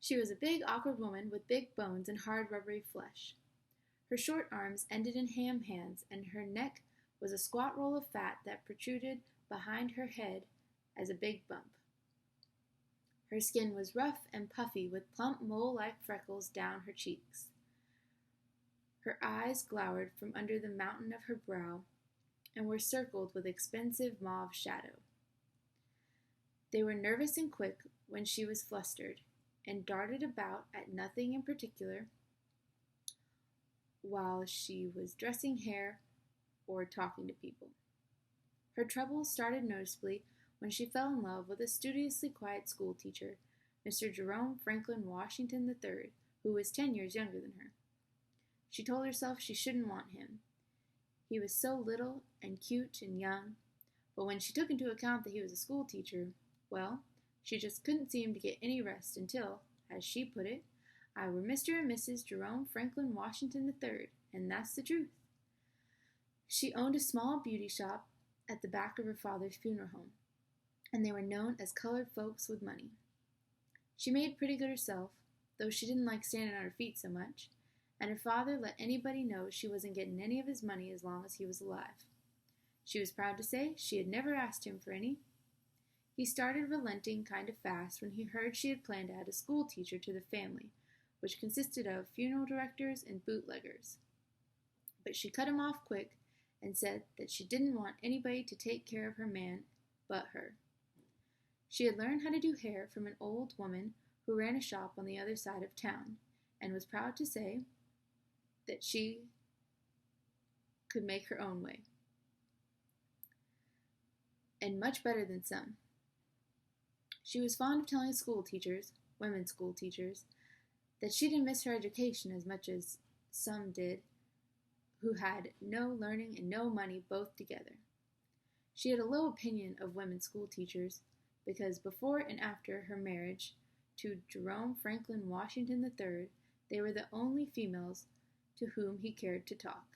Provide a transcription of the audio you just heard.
She was a big, awkward woman with big bones and hard, rubbery flesh. Her short arms ended in ham hands, and her neck was a squat roll of fat that protruded behind her head as a big bump. Her skin was rough and puffy with plump mole-like freckles down her cheeks. Her eyes glowered from under the mountain of her brow and were circled with expensive mauve shadow. They were nervous and quick when she was flustered, and darted about at nothing in particular while she was dressing hair or talking to people. Her troubles started noticeably when she fell in love with a studiously quiet schoolteacher, Mr. Jerome Franklin Washington III, who was 10 years younger than her. She told herself she shouldn't want him. He was so little and cute and young, but when she took into account that he was a schoolteacher, well, she just couldn't seem to get any rest until, as she put it, I were Mr. and Mrs. Jerome Franklin Washington III, and that's the truth. She owned a small beauty shop at the back of her father's funeral home, and they were known as colored folks with money. She made pretty good herself, though she didn't like standing on her feet so much, and her father let anybody know she wasn't getting any of his money as long as he was alive. She was proud to say she had never asked him for any. He started relenting kind of fast when he heard she had planned to add a school teacher to the family, which consisted of funeral directors and bootleggers. But she cut him off quick and said that she didn't want anybody to take care of her man but her. She had learned how to do hair from an old woman who ran a shop on the other side of town, and was proud to say that she could make her own way, and much better than some. She was fond of telling school teachers, women school teachers, that she didn't miss her education as much as some did who had no learning and no money both together. She had a low opinion of women school teachers because before and after her marriage to Jerome Franklin Washington III, they were the only females to whom he cared to talk.